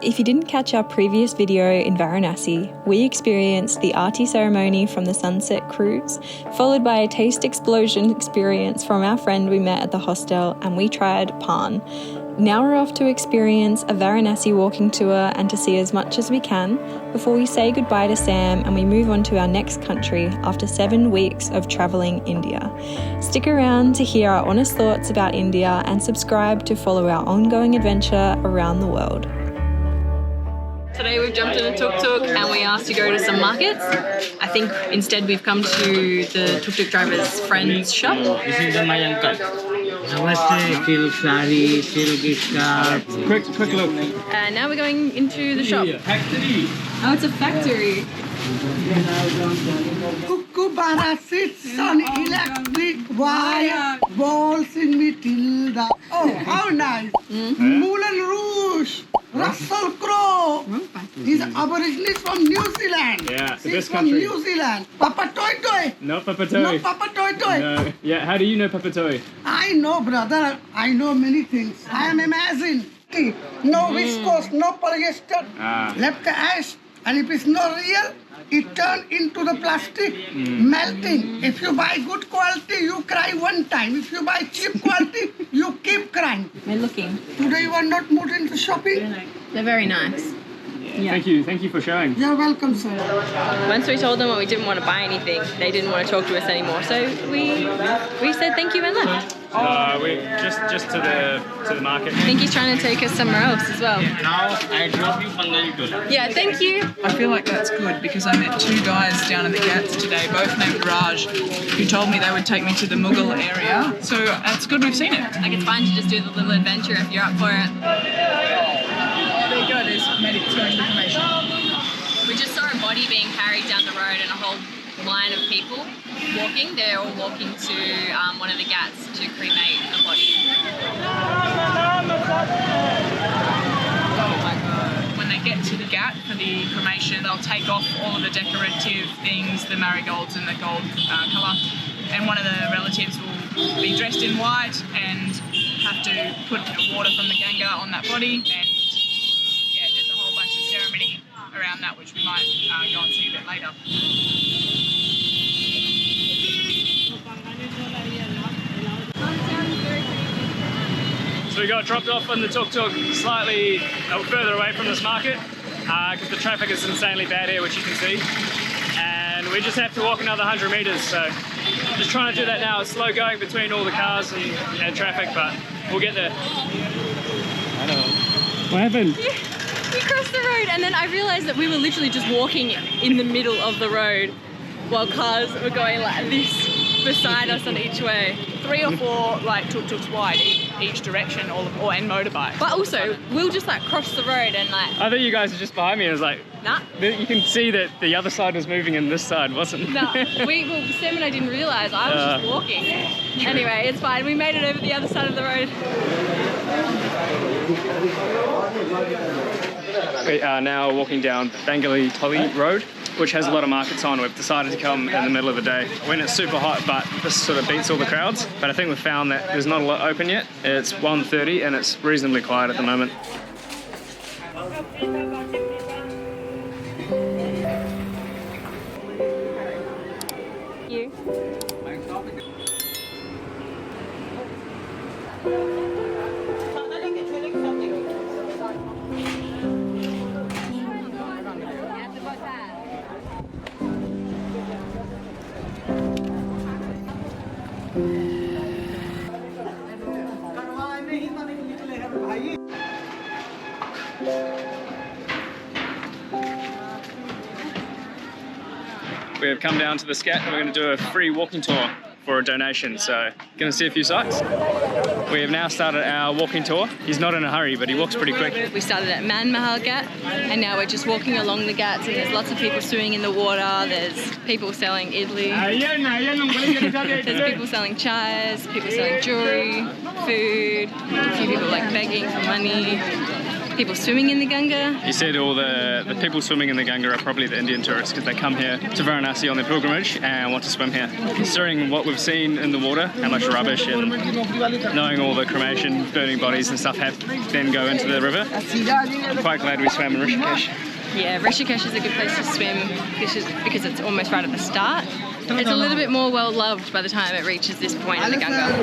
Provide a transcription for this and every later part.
If you didn't catch our previous video in Varanasi, we experienced the Aarti ceremony from the sunset cruise, followed by a taste explosion experience from our friend we met at the hostel, and we tried pan. Now we're off to experience a Varanasi walking tour and to see as much as we can before we say goodbye to Sam and we move on to our next country after 7 weeks of travelling India. Stick around to hear our honest thoughts about India and subscribe to follow our ongoing adventure around the world. Today we've jumped in a tuk-tuk and we asked to go to some markets. I think instead we've come to the tuk-tuk driver's friend's shop. This is my uncle. Namaste, still sari, still gift cards. Quick look. And now we're going into the shop. Factory. Oh, it's a factory. Kukubara sits on electric wire, balls in Matilda. Oh, how nice. Moulin Rouge, Russell Crowe. He's originally from New Zealand. Yeah, so He's this from country. New Zealand. Papa Toy Toy. Not Papa Toy. Not Papa Toy Toy. No. Yeah, how do you know Papa Toy? I know, brother. I know many things. I am amazing. No viscose, no polyester. Left the ash. And if it's not real, it turns into the plastic, melting. If you buy good quality, you cry one time. If you buy cheap quality, you keep crying. They're looking. Today you are not moved into shopping? They're very nice. Yeah. Thank you for showing. You're welcome, sir. Once we told them we didn't want to buy anything, they didn't want to talk to us anymore. So we said thank you and left. We just to the market. I think he's trying to take us somewhere else as well. Now I drop you $100. Yeah, thank you. I feel like that's good because I met 2 guys down in the Ghats today, both named Raj, who told me they would take me to the Mughal area. So it's good we've seen it. Like it's fun to just do the little adventure if you're up for it. There you go, there's medics going to the cremation. We just saw a body being carried down the road and a whole line of people walking. They're all walking to one of the Ghats to cremate a body. Oh my god. When they get to the Ghat for the cremation, they'll take off all of the decorative things, the marigolds and the gold colour, and one of the relatives will be dressed in white and have to put water from the Ganga on that body, and yeah, there's a whole bunch of ceremony around that which we might go and see a bit later. So we got dropped off on the tuk-tuk slightly further away from this market because the traffic is insanely bad here, which you can see. And we just have to walk another 100 meters. So just trying to do that now. It's slow going between all the cars and traffic, but we'll get there. I know. What happened? We crossed the road and then I realised that we were literally just walking in the middle of the road while cars were going like this beside us on each way. 3 or 4 like tuk-tuks wide each direction, and motorbikes. But also, we'll just like cross the road and like... I thought you guys were just behind me. I was like, nah. You can see that the other side was moving and this side wasn't. No, Sam and I didn't realise. I was just walking. Anyway, it's fine. We made it over the other side of the road. We are now walking down Bangla Tolly Road, which has a lot of markets on. We've decided to come in the middle of the day when it's super hot, but this sort of beats all the crowds. But I think we've found that there's not a lot open yet. It's 1:30 and it's reasonably quiet at the moment. You. We have come down to the Ghat and we're going to do a free walking tour for a donation, so going to see a few sights. We have now started our walking tour. He's not in a hurry, but he walks pretty quick. We started at Man Mahal Ghat and now we're just walking along the Ghats and there's lots of people swimming in the water, there's people selling idli, there's people selling chais, people selling jewelry, food, a few people like begging for money. people swimming in the Ganga. He said all the people swimming in the Ganga are probably the Indian tourists because they come here to Varanasi on their pilgrimage and want to swim here. Considering what we've seen in the water, how much rubbish and knowing all the cremation, burning bodies and stuff have then go into the river, I'm quite glad we swam in Rishikesh. Yeah, Rishikesh is a good place to swim because it's almost right at the start. It's a little bit more well loved by the time it reaches this point in the Ganga.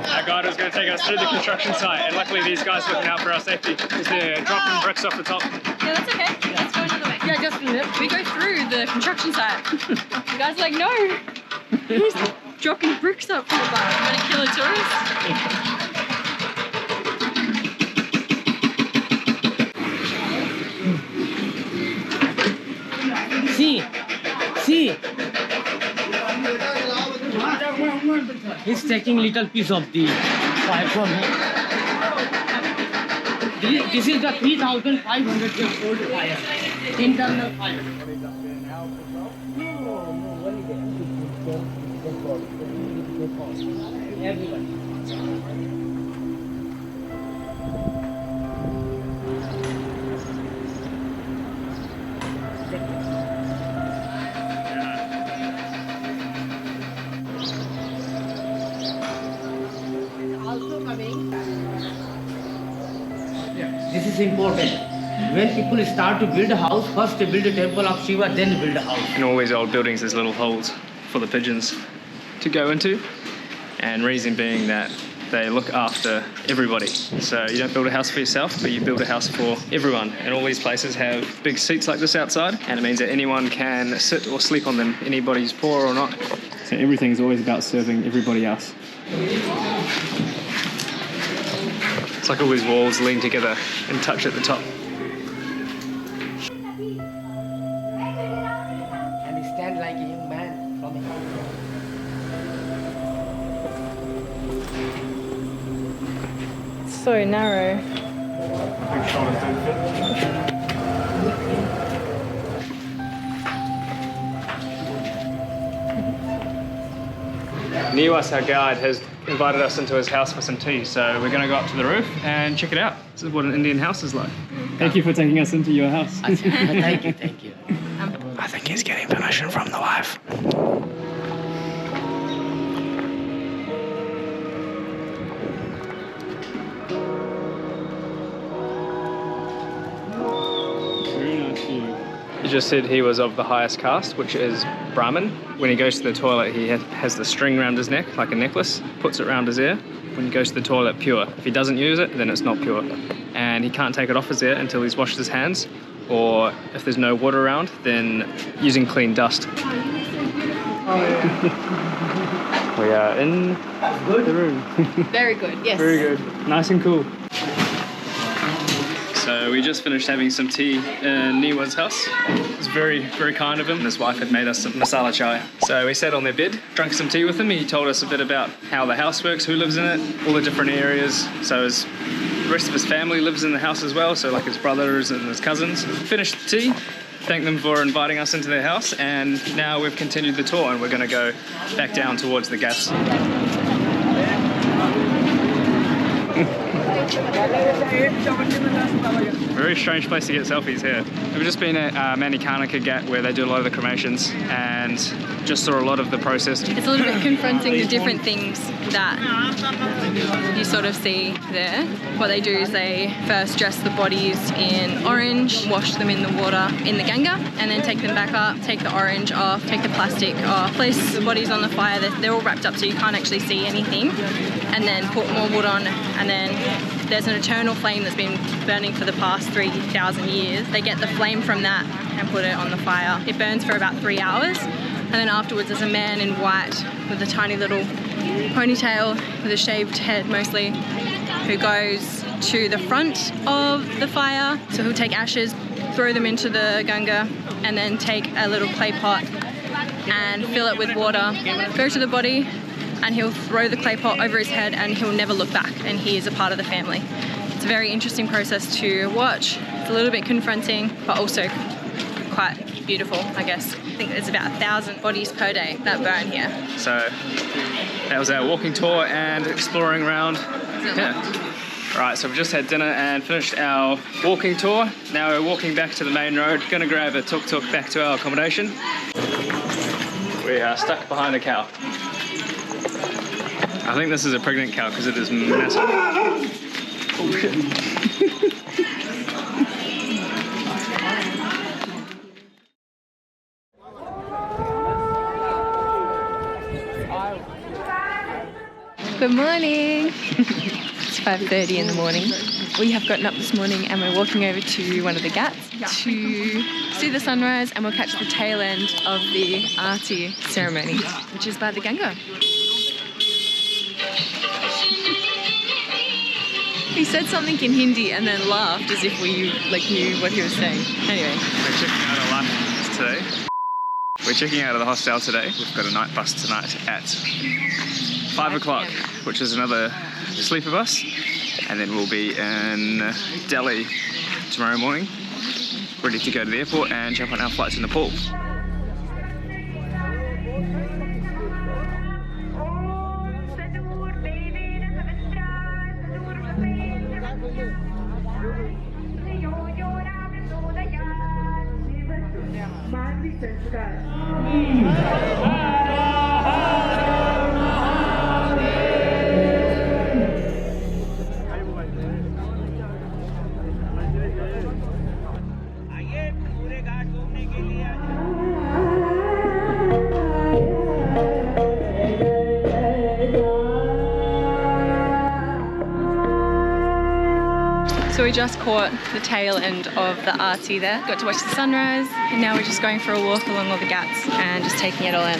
Our guide was going to take us through the construction site, and luckily these guys looking out for our safety because they're dropping bricks off the top. Yeah, that's okay. Let's go another way. Yeah, just we go through the construction site. The guys are like, no, he's dropping bricks up from above. I'm going to kill a tourist. See. He's taking little piece of the fire from here. This is the 3,500 year old fire. Internal fire. Everyone. This is important. When people start to build a house, first they build a temple of Shiva, then build a house. In all these old buildings, there's little holes for the pigeons to go into, and reason being that they look after everybody. So you don't build a house for yourself, but you build a house for everyone. And all these places have big seats like this outside, and it means that anyone can sit or sleep on them, anybody's poor or not. So everything's always about serving everybody else. It's like all these walls lean together and touch at the top. And he stand like a young man from a It's so narrow. Niwas, our guide, has invited us into his house for some tea, so we're going to go up to the roof and check it out. This is what an Indian house is like. Thank you for taking us into your house. Thank you. I think he's getting permission from the wife. He just said he was of the highest caste, which is Brahmin. When he goes to the toilet, he has the string around his neck, like a necklace, puts it around his ear. When he goes to the toilet, pure. If he doesn't use it, then it's not pure. And he can't take it off his ear until he's washed his hands, or if there's no water around, then using clean dust. We are in the room. Very good, yes. Very good. Nice and cool. So we just finished having some tea in Niwa's house. It was very, very kind of him. His wife had made us some masala chai. So we sat on their bed, drank some tea with him. He told us a bit about how the house works, who lives in it, all the different areas. So the rest of his family lives in the house as well, so like his brothers and his cousins. Finished the tea, thanked them for inviting us into their house, and now we've continued the tour and we're going to go back down towards the Ghats. Very strange place to get selfies here. We've just been at Manikarnika Ghat, where they do a lot of the cremations, and just saw a lot of the process. It's a little bit confronting the different things that you sort of see there. What they do is they first dress the bodies in orange, wash them in the water in the Ganga, and then take them back up, take the orange off, take the plastic off, place the bodies on the fire. They're all wrapped up so you can't actually see anything, and then put more wood on, and then there's an eternal flame that's been burning for the past 3,000 years. They get the flame from that and put it on the fire. It burns for about 3 hours, and then afterwards there's a man in white with a tiny little ponytail with a shaved head mostly, who goes to the front of the fire. So he'll take ashes, throw them into the Ganga, and then take a little clay pot and fill it with water, go to the body, and he'll throw the clay pot over his head, and he'll never look back, and he is a part of the family. It's a very interesting process to watch. It's a little bit confronting, but also quite beautiful, I guess. I think there's about 1,000 bodies per day that burn here. So that was our walking tour and exploring around Right, so we've just had dinner and finished our walking tour. Now we're walking back to the main road, gonna grab a tuk-tuk back to our accommodation. We are stuck behind a cow. I think this is a pregnant cow because it is massive. Oh shit. Good morning. It's 5:30 in the morning. We have gotten up this morning and we're walking over to one of the Ghats to see the sunrise, and we'll catch the tail end of the Aarti ceremony, which is by the Ganga. He said something in Hindi and then laughed as if we knew what he was saying. Anyway. We're checking out our lunch today. We're checking out of the hostel today. We've got a night bus tonight at 5 o'clock, which is another sleeper bus. And then we'll be in Delhi tomorrow morning, ready to go to the airport and jump on our flight to Nepal. So we just caught the tail end of the Aarti there. Got to watch the sunrise, and now we're just going for a walk along all the Ghats and just taking it all in.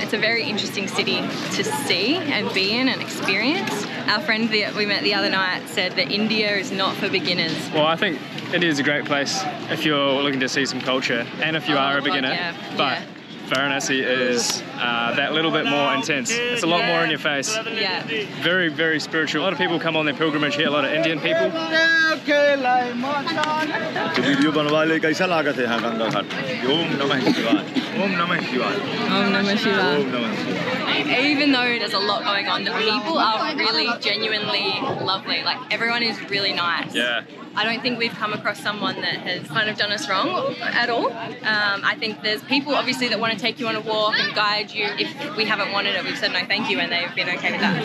It's a very interesting city to see and be in and experience. Our friend that we met the other night said that India is not for beginners. Well, I think India is a great place if you're looking to see some culture and if you are a beginner. But Varanasi is that little bit more intense. It's a lot more in your face. Yeah. Very, very spiritual. A lot of people come on their pilgrimage here, a lot of Indian people. Video बनवा ले कैसा लगा था यहाँ गंगा घाट ओम नमः शिवाय ओम नमः शिवाय Om Namah Shivaya. ओम नमः शिवाय Even though there's a lot going on, the people are really genuinely lovely. Like, everyone is really nice. Yeah. I don't think we've come across someone that has kind of done us wrong at all. I think there's people obviously that want to take you on a walk and guide you. If we haven't wanted it, we've said no thank you, and they've been okay with that.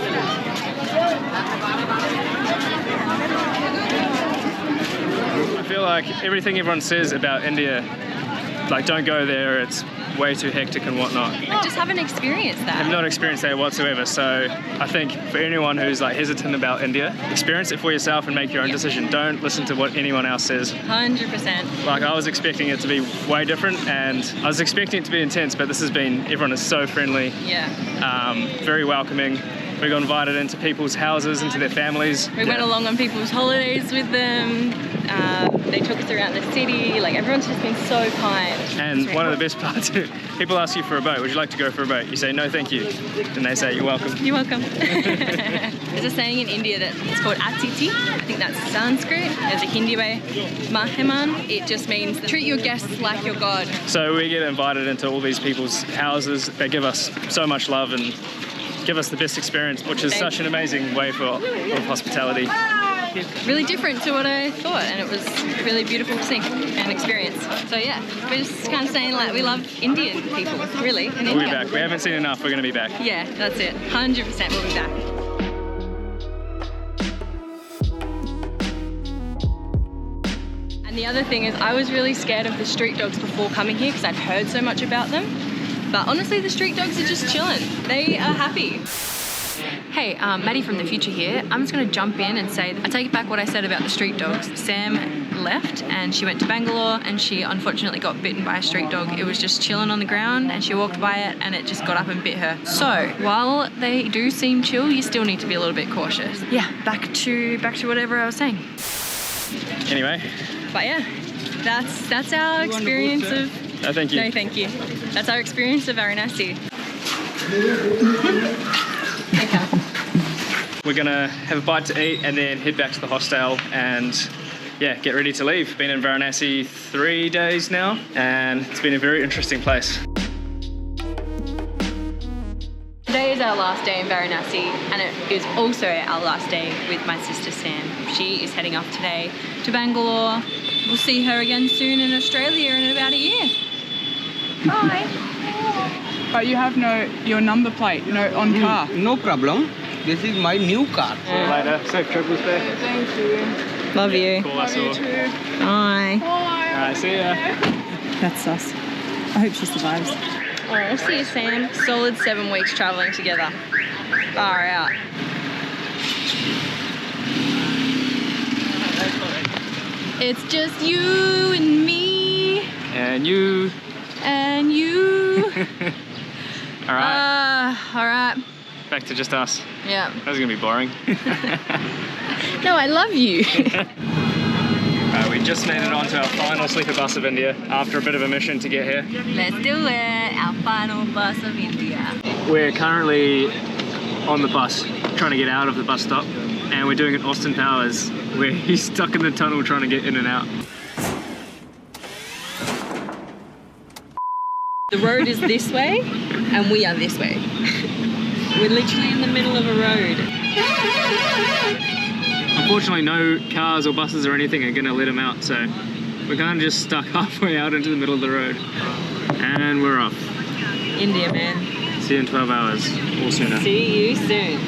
I feel like everything everyone says about India, like don't go there, it's way too hectic and whatnot. I just haven't experienced I've that. not experienced that whatsoever, so I think for anyone who's like hesitant about India, experience it for yourself and make your own decision. Don't listen to what anyone else says. 100%. Like, I was expecting it to be way different, and I was expecting it to be intense, but this has been, everyone is so friendly, Yeah. very welcoming. We got invited into people's houses, into their families. We went along on people's holidays with them. They took us around the city. Like, everyone's just been so kind. And one of the best parts, people ask you for a boat. Would you like to go for a boat? You say, no, thank you. And they say, you're welcome. You're welcome. There's a saying in India that it's called Atiti. I think that's Sanskrit. There's a Hindi way, Maheman. It just means treat your guests like your god. So we get invited into all these people's houses. They give us so much love and give us the best experience, which is such an amazing way of hospitality. Really different to what I thought, and it was really beautiful to see and experience. So yeah, we're just kind of saying like we love Indian people, really, in We'll be India. back. We haven't seen enough. We're going to be back. Yeah, that's it. 100% we'll be back. And the other thing is, I was really scared of the street dogs before coming here because I'd heard so much about them. But honestly, the street dogs are just chilling. They are happy. Hey, Maddie from the future here. I'm just going to jump in and say, I take back what I said about the street dogs. Sam left and she went to Bangalore and she unfortunately got bitten by a street dog. It was just chilling on the ground and she walked by it and it just got up and bit her. So while they do seem chill, you still need to be a little bit cautious. Yeah, back to whatever I was saying. Anyway. But yeah, that's our experience of... No, thank you. No, thank you. That's our experience of Varanasi. Okay. We're gonna have a bite to eat and then head back to the hostel and yeah, get ready to leave. Been in Varanasi 3 days now and it's been a very interesting place. is our last day in Varanasi, and it is also our last day with my sister Sam. She is heading off today to Bangalore. We'll see her again soon in Australia in about a year. Bye. But you have your number plate, on car. No problem. This is my new car. See you later. Safe travels there. Thank you. Love you. Call us all. Bye. Alright, see ya. That's us. I hope she survives. Oh, we'll see you, Sam. Solid 7 weeks travelling together. Far out. It's just you and me. And you. And you. Alright. Alright. Back to just us. Yeah. That was gonna be boring. No, I love you. We just made it onto our final sleeper bus of India after a bit of a mission to get here. Let's do it. Our final bus of India. We're currently on the bus, trying to get out of the bus stop, and we're doing an Austin Powers where he's stuck in the tunnel trying to get in and out. The road is this way, and we are this way. We're literally in the middle of a road. Unfortunately, no cars or buses or anything are going to let him out, so we're kind of just stuck halfway out into the middle of the road. And we're off. India, man. See you in 12 hours, or sooner. See you soon.